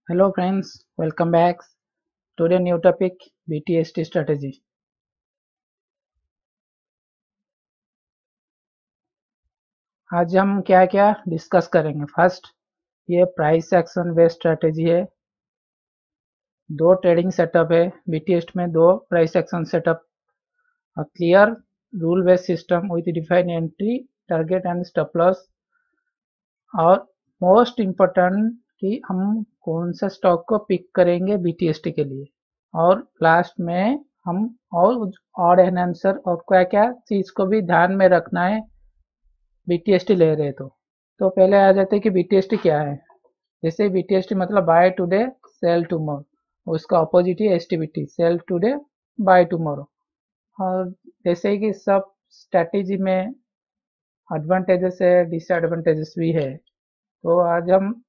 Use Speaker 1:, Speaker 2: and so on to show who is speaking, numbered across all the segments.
Speaker 1: Hello friends, welcome back. Today new topic BTST strategy. आज हम क्या क्या डिस्कस करेंगे। फर्स्ट, ये प्राइस एक्शन बेस्ड स्ट्रेटेजी है। दो ट्रेडिंग सेटअप है BTST में, दो price action setup, clear rule based system with defined entry target and stop loss, और मोस्ट इम्पोर्टेंट कि हम कौन सा स्टॉक को पिक करेंगे BTST के लिए, और लास्ट में हम और एनहांसर और क्या क्या चीज को भी ध्यान में रखना है BTST ले रहे तो पहले आ जाते हैं कि BTST क्या है। जैसे BTST मतलब बाय टुडे सेल टुमारो, उसका अपोजिट ही STBT, sell today buy tomorrow. और जैसे ही कि सब स्ट्रैटेजी में एडवांटेजेस है, डिसएडवांटेजेस भी है, तो आज हम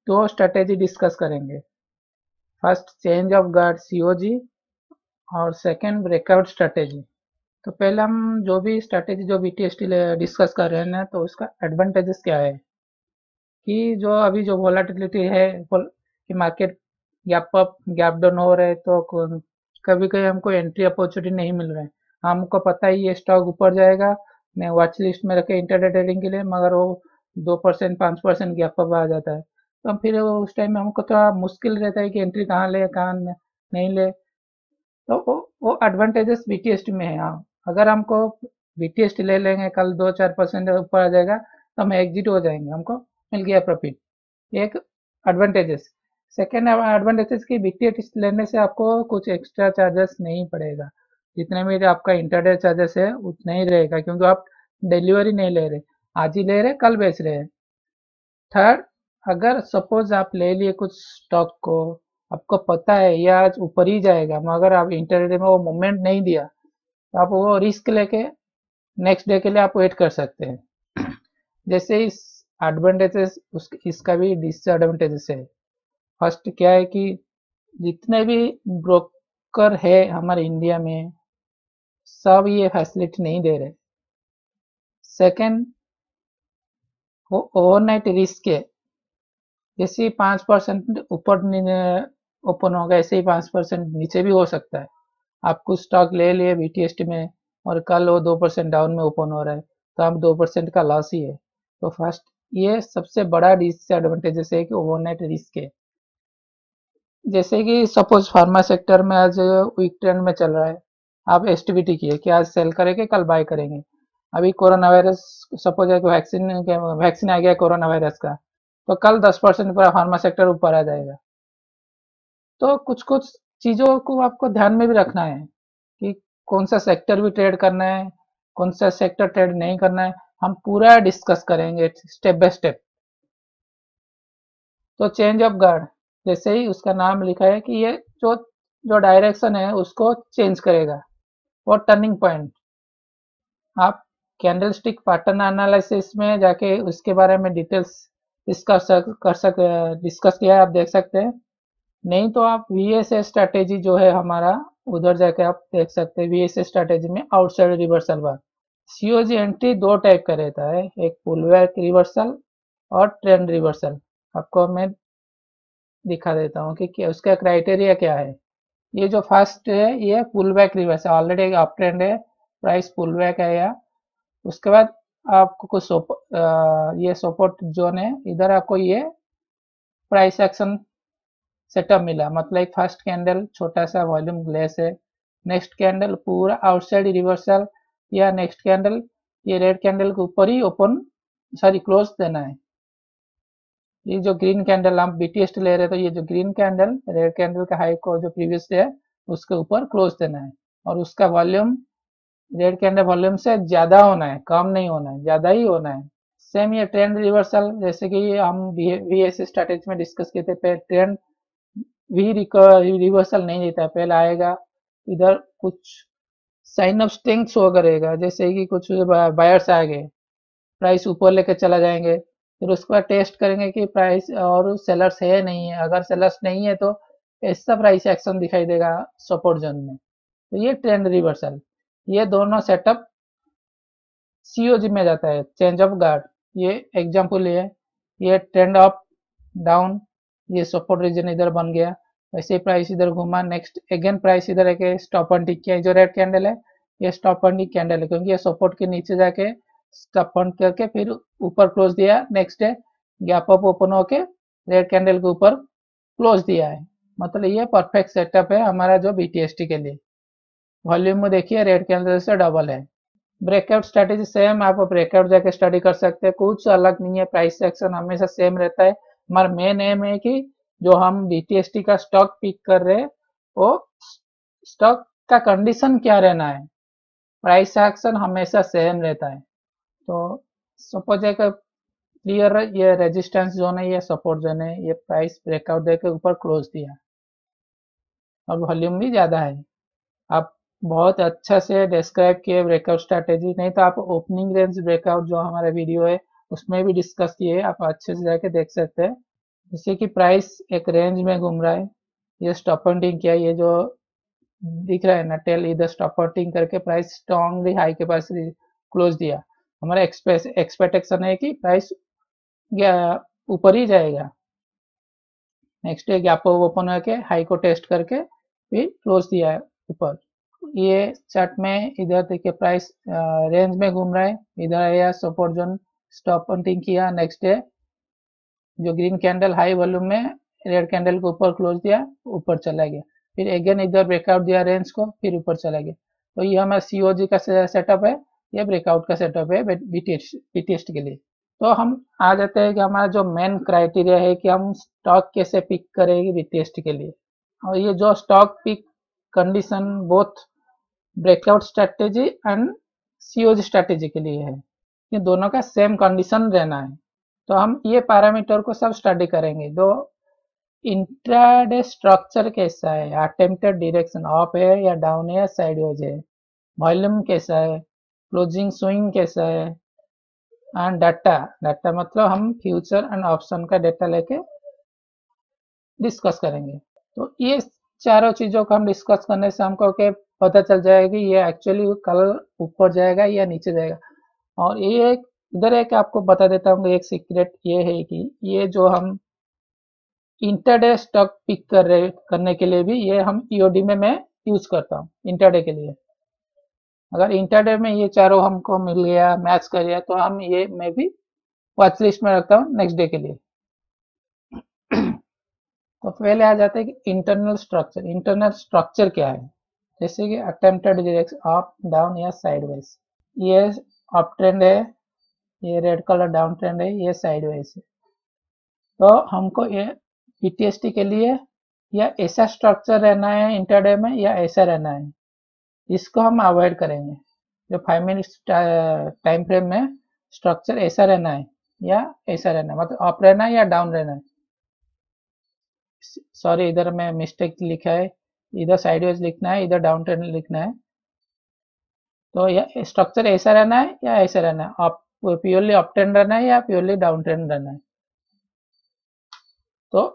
Speaker 1: दो स्ट्रैटेजी डिस्कस करेंगे। First, change of guard COG, और सेकंड, ब्रेकआउट स्ट्रैटेजी। तो पहले हम जो भी स्ट्रैटेजी जो BTST डिस्कस कर रहे हैं ना, तो उसका एडवांटेजेस क्या है कि जो अभी जो वोलाटिलिटी है, कि market gap up gap down हो रहे हैं, तो कभी कभी हमको एंट्री अपॉर्चुनिटी नहीं मिल रहा है। हमको पता ही ये स्टॉक ऊपर जाएगा, मैं वॉच लिस्ट में रखे इंटरडे ट्रेडिंग के लिए, मगर वो 2% 5% गैप अप आ जाता है, तो हम फिर उस टाइम में हमको थोड़ा मुश्किल रहता है कि एंट्री कहाँ ले कहाँ नहीं ले। तो वो एडवांटेजेस BTST में है। हाँ, अगर हमको BTST ले लेंगे, कल 2-4% ऊपर आ जाएगा तो हम एग्जिट हो जाएंगे, हमको मिल गया प्रॉफिट। एक एडवांटेजेस। सेकेंड एडवांटेजेस की BTST लेने से आपको कुछ एक्स्ट्रा चार्जेस नहीं पड़ेगा, जितने भी आपका इंटरडे चार्जेस है उतना ही रहेगा, क्योंकि आप डिलीवरी नहीं ले रहे, आज ही ले रहे कल बेच रहे हैं। थर्ड, अगर सपोज आप ले लिए कुछ स्टॉक को, आपको पता है ये आज ऊपर ही जाएगा, मगर आप इंटरडे में वो मूवमेंट नहीं दिया, तो आप वो रिस्क लेके नेक्स्ट डे के लिए आप वेट कर सकते हैं। जैसे इस एडवांटेजेस इसका भी डिसएडवांटेजेस है। फर्स्ट क्या है कि जितने भी ब्रोकर है हमारे इंडिया में, सब ये फैसिलिटी नहीं दे रहे। सेकंड, वो ओवरनाइट रिस्क है। जैसे 5% ऊपर ओपन होगा, ऐसे ही 5% नीचे भी हो सकता है। आप कुछ स्टॉक ले लिए BTST में, और कल वो 2% डाउन में ओपन हो रहा है, तो आप 2% का लॉस ही है। तो फर्स्ट, ये सबसे बड़ा डिसएडवांटेजेस है कि ओवरनाइट रिस्क है। जैसे कि सपोज फार्मा सेक्टर में आज वीक ट्रेंड में चल रहा है, आप STBT किए कि आज सेल करेंगे कल बाय करेंगे। अभी कोरोना वायरस, सपोज है कि वैक्सीन आ गया कोरोना वायरस का, तो कल 10% पूरा फार्मा सेक्टर ऊपर आ जाएगा। तो कुछ कुछ चीजों को आपको ध्यान में भी रखना है कि कौन सा सेक्टर भी ट्रेड करना है, कौन सा सेक्टर ट्रेड नहीं करना है, हम पूरा डिस्कस करेंगे स्टेप बाय स्टेप। तो चेंज ऑफ गार्ड, जैसे ही उसका नाम लिखा है कि ये जो जो डायरेक्शन है उसको चेंज करेगा। और टर्निंग पॉइंट, आप कैंडल स्टिक पैटर्न एनालिसिस में जाके उसके बारे में डिटेल्स डिस्कस किया है, आप देख सकते हैं। नहीं तो आप VSA स्ट्रैटेजी जो है हमारा, उधर जाके आप देख सकते हैं। VSA स्ट्रैटेजी में आउटसाइड रिवर्सल बार COG एंट्री दो टाइप का रहता है, एक पुल बैक रिवर्सल और ट्रेंड रिवर्सल। आपको मैं दिखा देता हूँ कि उसका क्राइटेरिया क्या है। ये जो फर्स्ट है ये पुल बैक रिवर्सल, ऑलरेडी एक अप ट्रेंड है, प्राइस पुल बैक है या उसके बाद आपको कुछ ये सपोर्ट जोन है, इधर आपको ये प्राइस एक्शन सेटअप मिला, मतलब एक फर्स्ट कैंडल छोटा सा वॉल्यूम ग्लेस है, नेक्स्ट कैंडल पूरा आउटसाइड रिवर्सल, या नेक्स्ट कैंडल ये रेड कैंडल के ऊपर ही ओपन सॉरी क्लोज देना है। ये जो ग्रीन कैंडल हम BTST ले रहे हैं, तो ये जो ग्रीन कैंडल रेड कैंडल का हाई को जो प्रीवियस डे है उसके ऊपर क्लोज देना है, और उसका वॉल्यूम रेड कैंडल वॉल्यूम से ज्यादा होना है, कम नहीं होना है, ज्यादा ही होना है। सेम ये ट्रेंड रिवर्सल, जैसे कि हम VSA स्ट्रैटेजी में डिस्कस किए थे, ट्रेंड भी रिवर्सल नहीं देता है, पहले आएगा इधर कुछ साइन ऑफ स्ट्रेंथ शो करेगा, जैसे कि कुछ बायर्स आ गए, प्राइस ऊपर लेकर चला जाएंगे, फिर उसके बाद टेस्ट करेंगे कि प्राइस और सेलर्स है नहीं है, अगर सेलर्स नहीं है तो ऐसा प्राइस एक्शन दिखाई देगा सपोर्ट जोन में। तो ये ट्रेंड रिवर्सल, ये दोनों सेटअप COG में जाता है। चेंज ऑफ गार्ड, ये एग्जाम्पल है, ये ट्रेंड अप डाउन, ये सपोर्ट रीजन इधर बन गया, वैसे प्राइस इधर घूमा, नेक्स्ट अगेन प्राइस इधर एक स्टॉप एंड टिक किया, जो रेड कैंडल है ये स्टॉप एंड टिक कैंडल है, क्योंकि ये सपोर्ट के नीचे जाके स्टॉप एंड करके फिर ऊपर क्लोज दिया, next day gap up open होके रेड कैंडल के ऊपर क्लोज दिया है। मतलब ये परफेक्ट सेटअप है हमारा जो BTST के लिए। वॉल्यूम में देखिए रेड कैंडल से डबल है। ब्रेकआउट स्ट्रेटेजी सेम, आप ब्रेकआउट जाके स्टडी कर सकते हैं, कुछ अलग नहीं है, प्राइस एक्शन हमेशा सेम रहता है। हमारा मेन एम है कि जो हम BTST का स्टॉक पिक कर रहे हैं वो स्टॉक का कंडीशन क्या रहना है, प्राइस एक्शन हमेशा सेम रहता है। तो सपोज एक क्लियर ये रेजिस्टेंस जोन है, ये सपोर्ट जोन है, ये प्राइस ब्रेकआउट देके ऊपर क्लोज दिया और वॉल्यूम भी ज़्यादा है। आप बहुत अच्छा से डिस्क्राइब किए ब्रेकआउट स्ट्रैटेजी, नहीं तो आप ओपनिंग रेंज ब्रेकआउट जो हमारा वीडियो है उसमें भी डिस्कस किए, आप अच्छे से जाके देख सकते हैं। जैसे कि प्राइस एक रेंज में घूम रहा है, ये स्टॉप एंडिंग किया, ये जो दिख रहा है ना टेल, इधर स्टॉप एंडिंग करके प्राइस स्ट्रॉन्गली हाई के पास क्लोज दिया। हमारा एक्सपेक्टेशन है कि प्राइस ऊपर ही जाएगा, नेक्स्ट डे गैप ओपन होके हाई को टेस्ट करके फिर क्लोज दिया है ऊपर। ये चार्ट में इधर देखिए प्राइस रेंज में घूम रहा है, इधर आया सपोर्ट जोन स्टॉप एंडिंग किया, नेक्स्ट डे जो ग्रीन कैंडल हाई वॉल्यूम में रेड कैंडल को ऊपर क्लोज दिया, ऊपर चला गया, फिर अगेन इधर ब्रेकआउट दिया रेंज को, फिर ऊपर चला गया। तो ये हमारा COG का सेटअप है, ये ब्रेकआउट का सेटअप है BTST के लिए। तो हम आ जाते हैं कि हमारा जो मेन क्राइटेरिया है कि हम स्टॉक कैसे पिक करेंगे BTST के लिए। और ये जो stock pick condition both breakout strategy and COG strategy के लिए है, ये दोनों का सेम कंडीशन रहना है। तो हम ये पैरामीटर को सब स्टडी करेंगे। दो इंट्राडे स्ट्रक्चर कैसा है, अटेम्प्टेड डायरेक्शन अप है या डाउन है या साइडवेज है, वॉल्यूम कैसा है, क्लोजिंग स्विंग कैसा है, एंड डाटा मतलब हम फ्यूचर एंड ऑप्शन का डाटा लेके डिस्कस करेंगे। तो ये चारों चीज़ों को हम डिस्कस करने से हमको के पता चल जाएगा कि ये एक्चुअली कल ऊपर जाएगा या नीचे जाएगा। और ये इधर एक आपको बता देता हूँ, एक सीक्रेट ये है कि ये जो हम इंटरडे स्टॉक पिक करने के लिए भी ये हम EOD में मैं यूज करता हूँ इंटरडे के लिए। अगर इंटरडे में ये चारों हमको मिल गया, मैच कर गया, तो हम ये मैं भी वॉच लिस्ट में रखता हूँ नेक्स्ट डे के लिए। तो पहले आ जाता है कि इंटरनल स्ट्रक्चर क्या है। जैसे कि अटेम्प्टेड डायरेक्शन अप डाउन या साइडवेज, ये अप ट्रेंड है, ये रेड कलर डाउन ट्रेंड है, ये साइडवेज है। तो हमको ये BTST के लिए या ऐसा स्ट्रक्चर रहना है इंटरडे में या ऐसा रहना है, इसको हम अवॉइड करेंगे। जो 5 मिनट्स टाइम फ्रेम में स्ट्रक्चर ऐसा रहना है या ऐसा रहना है, मतलब अप रहना है या डाउन रहना है। सॉरी, इधर में मिस्टेक लिखा है, इधर साइडवेज लिखना है, इधर डाउन ट्रेंड लिखना है। तो यह स्ट्रक्चर ऐसा रहना है या ऐसा रहना है, अप प्योरली अप ट्रेंड रहना है या प्योरली डाउन ट्रेंड रहना है। तो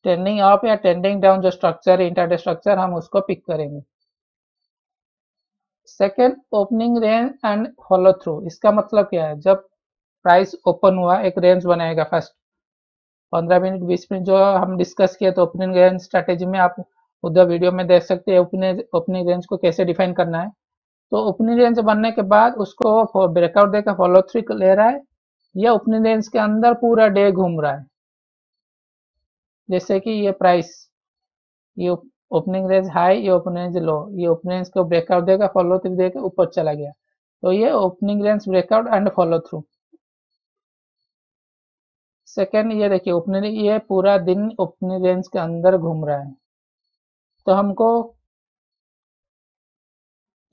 Speaker 1: ट्रेंडिंग अप या ट्रेंडिंग डाउन जो स्ट्रक्चर है इंटरडे स्ट्रक्चर, हम उसको पिक करेंगे। Second, opening range and follow through. इसका मतलब क्या है, जब प्राइस ओपन हुआ एक रेंज बनाएगा फर्स्ट 15 मिनट 20 मिनट जो हम डिस्कस किए, तो ओपनिंग रेंज स्ट्रेटेजी में आप उधर वीडियो में देख सकते हैं ओपनिंग रेंज को कैसे डिफाइन करना है। तो ओपनिंग रेंज बनने के बाद उसको ब्रेकआउट देकर फॉलो थ्रू ले रहा है या ओपनिंग रेंज के अंदर पूरा डे घूम रहा है। जैसे कि ये प्राइस, ये ओपनिंग रेंज हाई, ये ओपनिंग रेंज लो, ये ओपनिंग रेंज को ब्रेकआउट देगा, फॉलो थ्रू देकर ऊपर चला गया, तो ये opening range breakout and follow through. Second, ये देखिए ओपनिंग, ये पूरा दिन ओपनिंग रेंज के अंदर घूम रहा है, तो हमको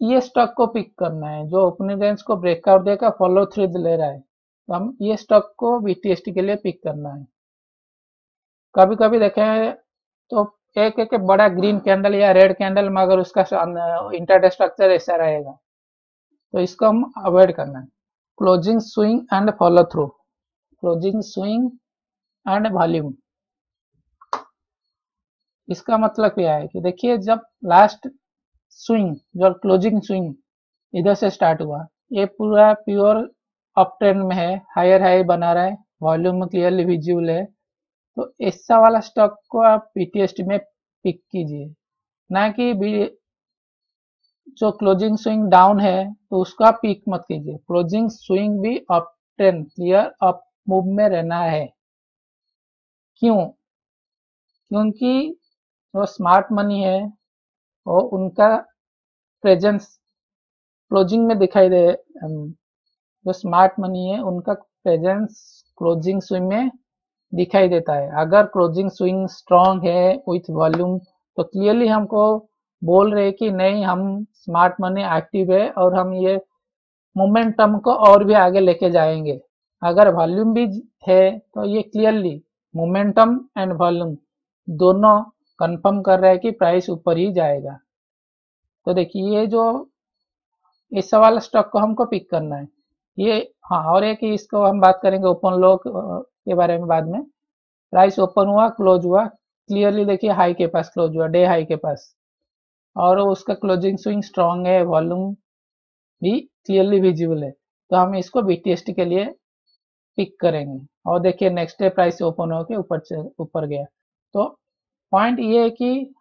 Speaker 1: ये स्टॉक को पिक करना है जो ओपनिंग रेंज को ब्रेकआउट देकर फॉलो थ्रू ले रहा है, तो हम ये स्टॉक को BTST के लिए पिक करना है। कभी कभी देखें तो एक एक बड़ा ग्रीन कैंडल या रेड कैंडल में अगर उसका इंटरडे स्ट्रक्चर ऐसा रहेगा, तो इसको हम अवॉइड करना है। Closing swing and follow through, closing swing and volume. इसका मतलब क्या है कि देखिए जब लास्ट स्विंग जो क्लोजिंग स्विंग इधर से स्टार्ट हुआ, ये पूरा प्योर अप ट्रेंड में है, हायर हाई बना रहा है, वॉल्यूम में क्लियरली विजिबल है, तो ऐसा वाला स्टॉक को आप BTST में पिक कीजिए, ना कि जो क्लोजिंग स्विंग डाउन है तो उसका पिक मत कीजिए। क्लोजिंग स्विंग भी up trend clear up move में रहना है। क्यों? क्योंकि जो स्मार्ट मनी है वो उनका प्रेजेंस क्लोजिंग में दिखाई दे। जो स्मार्ट मनी है उनका प्रेजेंस क्लोजिंग स्विंग में दिखाई देता है। अगर क्लोजिंग स्विंग स्ट्रांग है विथ वॉल्यूम तो क्लियरली हमको बोल रहे कि नहीं, हम स्मार्ट मनी एक्टिव है और हम ये मोमेंटम को और भी आगे लेके जाएंगे। अगर वॉल्यूम भी है तो ये क्लियरली मोमेंटम एंड वॉल्यूम दोनों कंफर्म कर रहा है कि प्राइस ऊपर ही जाएगा। तो देखिए ये जो इस सवाल स्टॉक को हमको पिक करना है ये। हाँ, और एक इसको हम बात करेंगे ओपन लो के बारे में बाद में। प्राइस ओपन हुआ, क्लोज हुआ, क्लियरली देखिए हाई के पास क्लोज हुआ, डे हाई के पास, और उसका क्लोजिंग स्विंग स्ट्रांग है, वॉल्यूम भी क्लियरली विजिबल है, तो हम इसको BTST के लिए पिक करेंगे। और देखिए नेक्स्ट डे प्राइस ओपन होकर ऊपर गया। तो पॉइंट ये है कि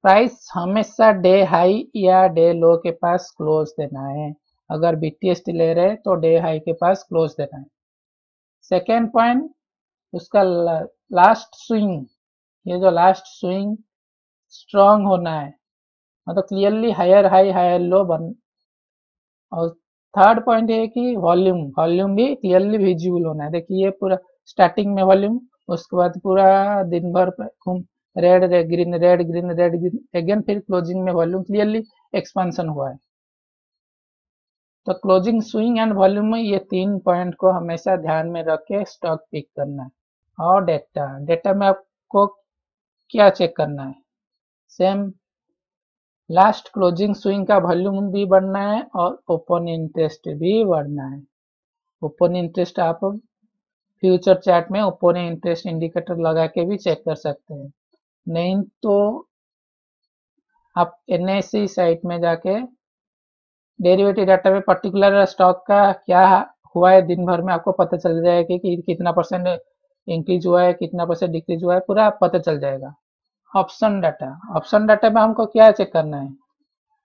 Speaker 1: प्राइस हमेशा डे हाई या डे लो के पास क्लोज देना है। अगर BTST ले रहे हैं तो डे हाई के पास क्लोज देना है। सेकेंड पॉइंट, उसका लास्ट स्विंग, ये जो लास्ट स्विंग स्ट्रांग होना है, मतलब clearly higher high higher low बन। और थर्ड पॉइंट है कि वॉल्यूम भी क्लियरली विजिबल होना है। देखिए ये पूरा स्टार्टिंग में वॉल्यूम, उसके बाद पूरा दिन भर घूम red red green red green red green again, फिर क्लोजिंग में वॉल्यूम क्लियरली एक्सपेंशन हुआ है। तो क्लोजिंग स्विंग एंड वॉल्यूम में ये 3 पॉइंट को हमेशा ध्यान में रख के स्टॉक पिक करना है। और डेटा में आपको क्या चेक करना है? सेम लास्ट क्लोजिंग स्विंग का वॉल्यूम भी बढ़ना है और ओपन इंटरेस्ट भी बढ़ना है। ओपन इंटरेस्ट आप फ्यूचर चार्ट में ओपन इंटरेस्ट इंडिकेटर लगा के भी चेक कर सकते हैं, नहीं तो आप NSE साइट में जाके डेरिवेटिव डाटा में पर्टिकुलर स्टॉक का क्या हुआ है दिन भर में आपको पता चल जाएगा कि कितना परसेंट इंक्रीज हुआ है, कितना परसेंट डिक्रीज हुआ है, पूरा पता चल जाएगा। ऑप्शन डाटा में हमको क्या चेक करना है?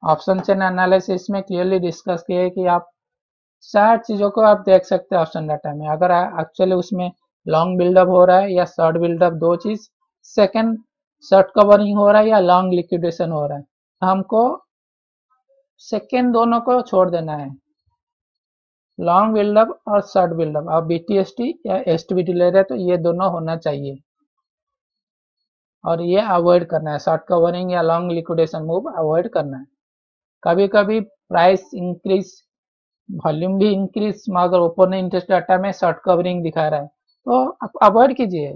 Speaker 1: ऑप्शन चेन एनालिसिस में क्लियरली डिस्कस किया है कि आप 4 चीजों को आप देख सकते हैं ऑप्शन डाटा में। अगर एक्चुअली उसमें लॉन्ग बिल्डअप हो रहा है या शॉर्ट बिल्डअप, 2 चीज। सेकंड, शॉर्ट कवरिंग हो रहा है या लॉन्ग लिक्विडेशन हो रहा है, तो हमको सेकंड दोनों को छोड़ देना है, लॉन्ग बिल्डअप और शॉर्ट बिल्डअप। आप BTST या STBT ले रहे हैं तो ये दोनों होना चाहिए और ये अवॉइड करना है, शॉर्ट कवरिंग या लॉन्ग लिक्विडेशन मूव अवॉइड करना है। कभी कभी प्राइस इंक्रीज, वॉल्यूम भी इंक्रीज, मगर ओपन इंटरेस्ट डाटा में शॉर्ट कवरिंग दिखा रहा है तो आप अवॉइड कीजिए।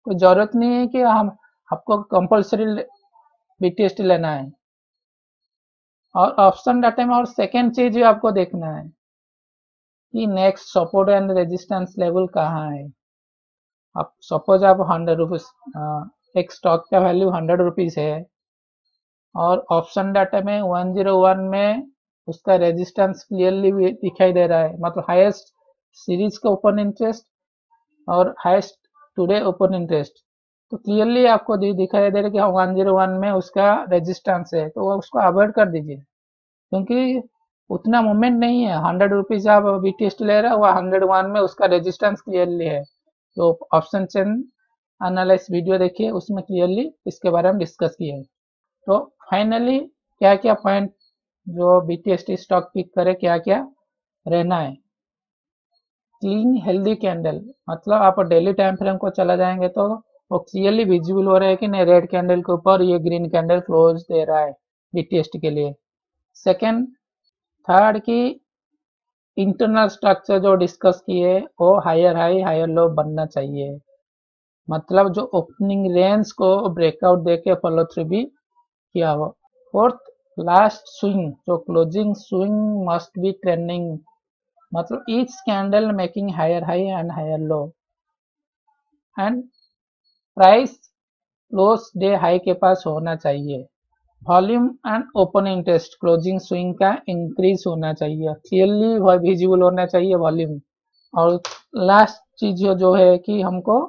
Speaker 1: कोई जरूरत नहीं है कि हम आपको कंपल्सरी BTST लेना है। और ऑप्शन डाटा में और सेकेंड चीज भी आपको देखना है कि next support and resistance level कहाँ है। आप सपोज आप 100 रुपीज, एक स्टॉक का वैल्यू 100 रुपीज है और ऑप्शन डाटा में 101 में उसका रेजिस्टेंस क्लियरली दिखाई दे रहा है, मतलब हाईएस्ट सीरीज का ओपन इंटरेस्ट और हाईएस्ट टुडे ओपन इंटरेस्ट, तो क्लियरली आपको दिखाई दे रहा है कि 101 में उसका रेजिस्टेंस है, तो उसको अवॉइड कर दीजिए क्योंकि उतना मूवमेंट नहीं है। 100 रुपीज आप BTST ले रहे हो, 101 में उसका रेजिस्टेंस क्लियरली है। तो ऑप्शन चेन एनालिसिस वीडियो देखिए, उसमें क्लियरली इसके बारे में डिस्कस किया है। तो फाइनली क्या क्या पॉइंट जो BTST स्टॉक पिक करे क्या क्या रहना है? क्लीन हेल्दी कैंडल, मतलब आप डेली टाइम फ्रेम को चला जाएंगे तो वो क्लियरली विजिबल हो रहा है कि नहीं, रेड कैंडल के ऊपर ये ग्रीन कैंडल क्लोज दे रहा है BTST के लिए। सेकेंड, थर्ड की इंटरनल स्ट्रक्चर जो डिस्कस किए वो हायर हाई हायर लो बनना चाहिए, मतलब जो ओपनिंग रेंज को ब्रेकआउट देके फॉलो थ्रू भी किया हो। फोर्थ, लास्ट स्विंग जो closing swing must be trending, मतलब each candle making higher high and higher low and price close day high के पास होना चाहिए। Volume and open interest closing swing का इंक्रीज होना चाहिए, क्लियरली विजिबल होना चाहिए वॉल्यूम। और लास्ट चीज जो है कि हमको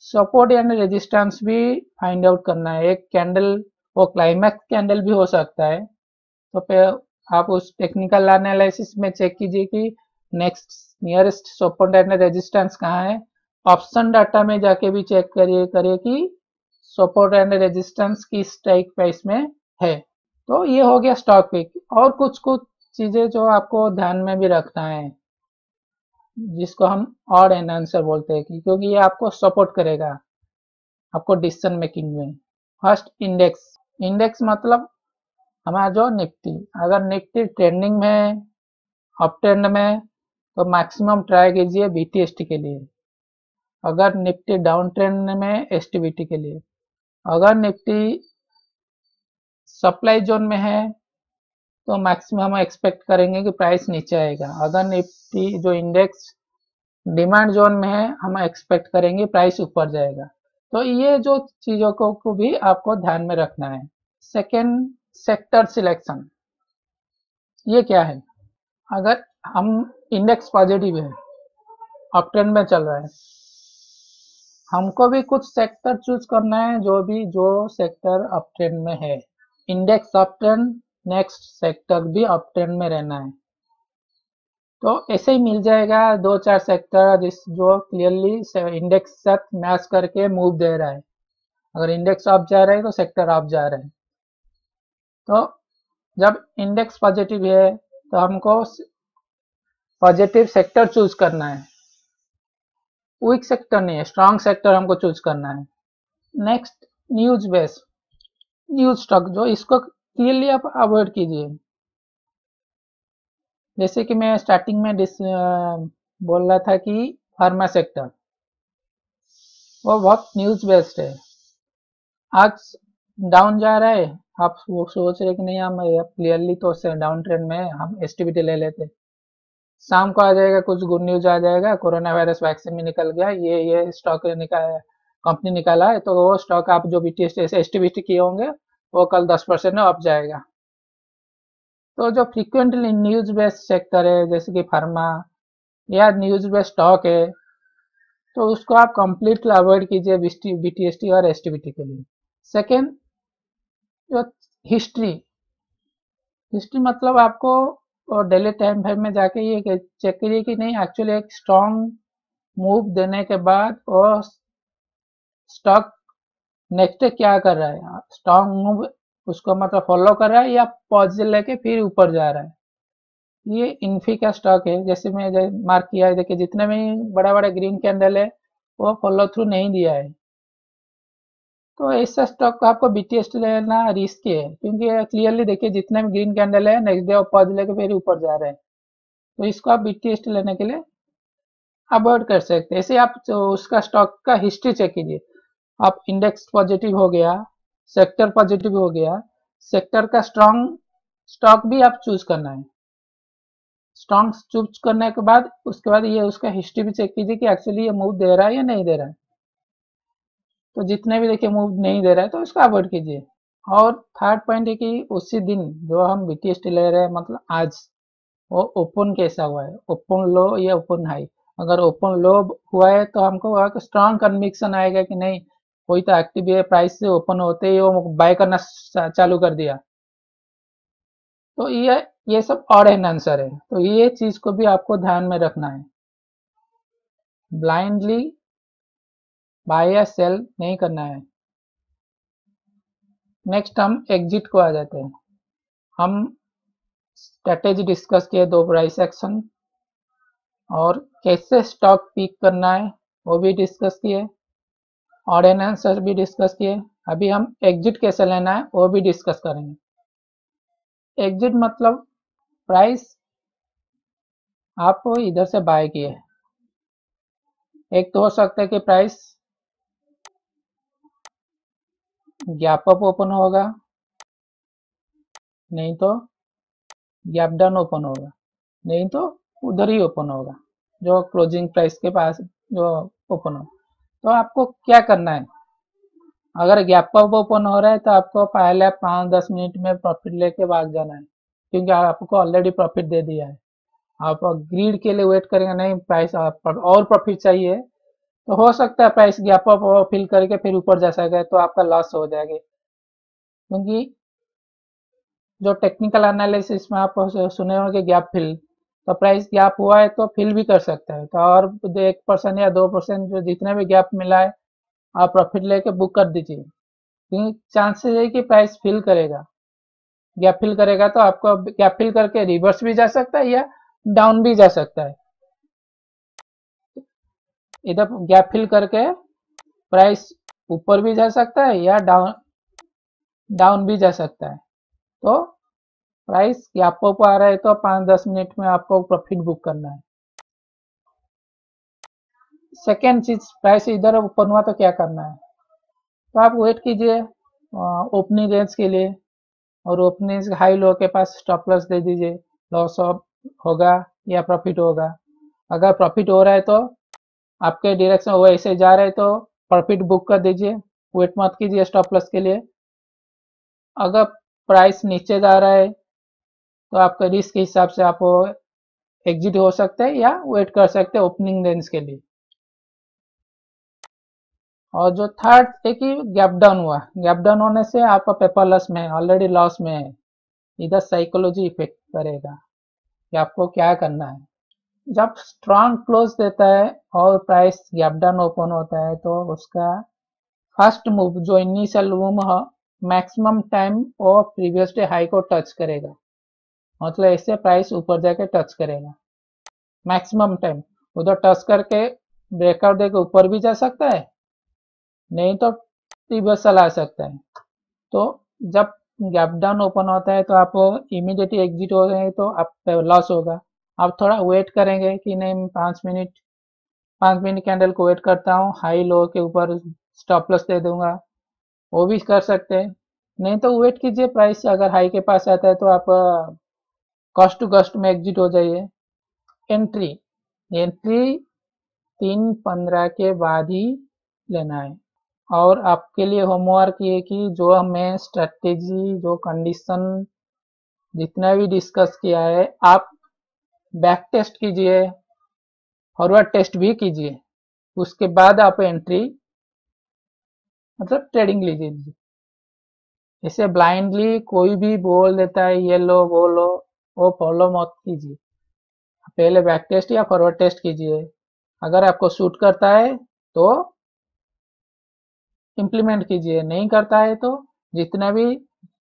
Speaker 1: सपोर्ट एंड रेजिस्टेंस भी फाइंड आउट करना है। एक कैंडल वो क्लाइमैक्स कैंडल भी हो सकता है, तो फिर आप उस टेक्निकल एनालिसिस में चेक कीजिए कि next nearest support and resistance कहाँ है। ऑप्शन डाटा में जाके भी चेक करिए कि सपोर्ट एंड रेजिस्टेंस किस स्ट्राइक प्राइस में है। तो ये हो गया स्टॉक पिक। और कुछ कुछ चीजें जो आपको ध्यान में भी रखना है, जिसको हम ऑड एंड आंसर बोलते हैं, क्योंकि ये आपको सपोर्ट करेगा आपको डिसीजन मेकिंग में। First index. इंडेक्स मतलब हमारा जो निफ्टी, अगर निफ्टी ट्रेंडिंग में अप ट्रेंड में तो मैक्सिमम ट्राई कीजिए बीटीएसटी के लिए। अगर निफ्टी डाउन ट्रेंड में एसटीबीटी के लिए। अगर निफ्टी सप्लाई जोन में है तो मैक्सिमम हम एक्सपेक्ट करेंगे कि प्राइस नीचे आएगा। अगर निफ्टी जो इंडेक्स डिमांड जोन में है, हम एक्सपेक्ट करेंगे प्राइस ऊपर जाएगा। तो ये जो चीजों को भी आपको ध्यान में रखना है। Second, sector selection. ये क्या है? अगर हम इंडेक्स पॉजिटिव है, अप ट्रेंड में चल रहा है, हमको भी कुछ सेक्टर चूज करना है जो सेक्टर अप ट्रेंड में है। Index up trend, next sector भी अप ट्रेंड में रहना है। तो ऐसे ही मिल जाएगा दो चार सेक्टर जो क्लियरली इंडेक्स से मैच करके मूव दे रहा है। अगर इंडेक्स अप जा रहा है तो सेक्टर अप जा रहा है। तो जब इंडेक्स पॉजिटिव है तो हमको पॉजिटिव सेक्टर चूज करना है, वीक सेक्टर नहीं है, स्ट्रॉन्ग सेक्टर हमको चूज करना है। Next, news base, news stock, जो इसको क्लियरली आप अवॉइड कीजिए। जैसे कि मैं स्टार्टिंग में बोल रहा था कि फार्मा सेक्टर वो बहुत न्यूज बेस्ड है। आज डाउन जा रहा है, आप वो सोच रहे कि नहीं हम क्लियरली तो डाउन ट्रेंड में हम एसटीबीटी ले लेते, शाम को आ जाएगा कुछ गुड न्यूज आ जाएगा, कोरोना वायरस वैक्सीन भी निकल गया, ये स्टॉक कंपनी निकाला है, तो वो स्टॉक आप जो बीटीएस एसटीबीटी किए होंगे वो कल 10% अप जाएगा। तो जो फ्रीक्वेंटली न्यूज बेस्ड सेक्टर है जैसे कि फार्मा या न्यूज बेस्ड स्टॉक है, तो उसको आप कंप्लीटली अवॉइड कीजिए बीटीएसटी और एसटीबीटी के लिए। सेकेंड, जो हिस्ट्री, हिस्ट्री मतलब आपको डेली टाइम फ्रेम में जाके ये चेक करिए कि नहीं एक्चुअली एक स्ट्रॉन्ग मूव देने के बाद और स्टॉक नेक्स्ट क्या कर रहा है, स्ट्रॉन्ग मूव उसको मतलब फॉलो कर रहा है या पॉजिटिव लेके फिर ऊपर जा रहा है। ये इन्फी का स्टॉक है, जैसे मैं मार्क किया है, देखिए जितने भी बड़ा बड़ा ग्रीन कैंडल है वो फॉलो थ्रू नहीं दिया है। तो ऐसा स्टॉक को आपको बीटीएसटी लेना रिस्क है, क्योंकि क्लियरली देखिए जितने भी ग्रीन कैंडल है नेक्स्ट डे पॉजिटिव लेके फिर ऊपर जा रहे हैं। तो इसको आप बीटीएसटी लेने के लिए अवॉइड कर सकते हैं। ऐसे आप तो उसका स्टॉक का हिस्ट्री चेक कीजिए। आप इंडेक्स पॉजिटिव हो गया, सेक्टर पॉजिटिव हो गया, सेक्टर का स्ट्रॉन्ग स्टॉक भी आप चूज करना है। स्ट्रॉन्ग चूज करने के बाद उसके बाद ये उसका हिस्ट्री भी चेक कीजिए कि एक्चुअली ये मूव दे रहा है या नहीं दे रहा है। तो जितने भी देखिए मूव नहीं दे रहा है तो इसको अवॉइड कीजिए। और थर्ड पॉइंट है कि उसी दिन जो हम बीटीएसटी ले रहे हैं, मतलब आज वो ओपन कैसा हुआ है, ओपन लो या ओपन हाई। अगर ओपन लो हुआ है तो हमको स्ट्रॉन्ग कन्विक्शन आएगा कि नहीं कोई तो एक्टिव है, प्राइस से ओपन होते ही वो बाय करना चालू कर दिया। तो ये सब और एन आंसर है, तो ये चीज को भी आपको ध्यान में रखना है। ब्लाइंडली बाय या सेल नहीं करना है। नेक्स्ट हम एग्जिट को आ जाते हैं। हम स्ट्रेटेजी डिस्कस किए, दो प्राइस एक्शन और कैसे स्टॉक पिक करना है वो भी डिस्कस किए, और एन आंसर भी डिस्कस किए। अभी हम एग्जिट कैसे लेना है वो भी डिस्कस करेंगे। एग्जिट मतलब प्राइस आप इधर से बाय किए, एक तो हो सकता है कि प्राइस गैप अप ओपन होगा, नहीं तो गैप डाउन ओपन होगा, नहीं तो उधर ही ओपन होगा जो क्लोजिंग प्राइस के पास जो ओपन हो। तो आपको क्या करना है, अगर गैप अप ओपन हो रहा है तो आपको पहले 5-10 मिनट में प्रॉफिट लेके भाग जाना है, क्योंकि आपको ऑलरेडी प्रॉफिट दे दिया है। आप ग्रीड के लिए वेट करेंगे नहीं, प्राइस और प्रॉफिट चाहिए तो हो सकता है प्राइस गैप अप फिल करके फिर ऊपर जा सके, तो आपका लॉस हो जाएगा, क्योंकि जो टेक्निकल एनालिसिस में आप सुने होंगे गैप फिल, तो प्राइस गैप हुआ है तो फिल भी कर सकता है, तो और 1% या 2% जो जितने भी गैप मिला है आप प्रॉफिट लेके बुक कर दीजिए, क्योंकि चांसेस है कि प्राइस फिल करेगा। गैप फिल करेगा तो आपको गैप फिल करके रिवर्स भी जा सकता है या डाउन भी जा सकता है। इधर गैप फिल करके प्राइस ऊपर भी जा सकता है या डाउन डाउन भी जा सकता है। तो प्राइस गैप अप आ रहा है तो 5-10 मिनट में आपको प्रॉफिट बुक करना है। सेकेंड चीज, प्राइस इधर ऊपर हुआ तो क्या करना है, तो आप वेट कीजिए ओपनिंग रेंज के लिए, और ओपनिंग हाई लो के पास स्टॉप लॉस दे दीजिए, लॉस होगा या प्रॉफिट होगा। अगर प्रॉफिट हो रहा है तो आपके डायरेक्शन वो ऐसे जा रहे हैं तो प्रॉफिट बुक कर दीजिए, वेट मत कीजिए स्टॉप लॉस के लिए। अगर प्राइस नीचे जा रहा है तो आपके रिस्क के हिसाब से आप एग्जिट हो सकते हैं या वेट कर सकते हैं ओपनिंग रेंज के लिए। और जो थर्ड है कि गैप डाउन हुआ, गैप डाउन होने से आपका पेपर लॉस में ऑलरेडी लॉस में है, इधर साइकोलॉजी इफेक्ट करेगा कि आपको क्या करना है। जब स्ट्रांग क्लोज देता है और प्राइस गैप डाउन ओपन होता है तो उसका फर्स्ट मूव जो इनिशियल मूव मैक्सिमम टाइम वो प्रीवियस डे हाई को टच करेगा, मतलब ऐसे प्राइस ऊपर जाके टच करेगा मैक्सिमम टाइम, उधर टच करके ब्रेकआउट देके ऊपर भी जा सकता है, नहीं तो रिवर्सल आ सकता है। तो जब गैप डाउन ओपन होता है तो आप इमीडिएटली एग्जिट हो गए तो आप लॉस होगा। आप थोड़ा वेट करेंगे कि नहीं 5 मिनट, 5 मिनट कैंडल को वेट करता हूँ, हाई लो के ऊपर स्टॉप लॉस दे दूंगा, वो भी कर सकते हैं। नहीं तो वेट कीजिए, प्राइस अगर हाई के पास आता है तो आप कॉस्ट टू कॉस्ट में एग्जिट हो जाइए। एंट्री एंट्री 3:15 के बाद ही लेना है। और आपके लिए होमवर्क ये कि जो हमें स्ट्रेटेजी जो कंडीशन जितना भी डिस्कस किया है आप बैक टेस्ट कीजिए, फॉरवर्ड टेस्ट भी कीजिए, उसके बाद आप एंट्री मतलब ट्रेडिंग लीजिए। इसे ब्लाइंडली कोई भी बोल देता है ये लो वो लो, वो फॉलो मत कीजिए, पहले बैक टेस्ट या फॉरवर्ड टेस्ट कीजिए। अगर आपको सूट करता है तो इम्प्लीमेंट कीजिए, नहीं करता है तो जितना भी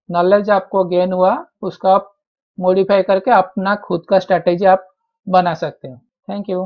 Speaker 1: नॉलेज आपको गेन हुआ उसका आप मॉडिफाई करके अपना खुद का स्ट्रैटेजी आप बना सकते हो। Thank you.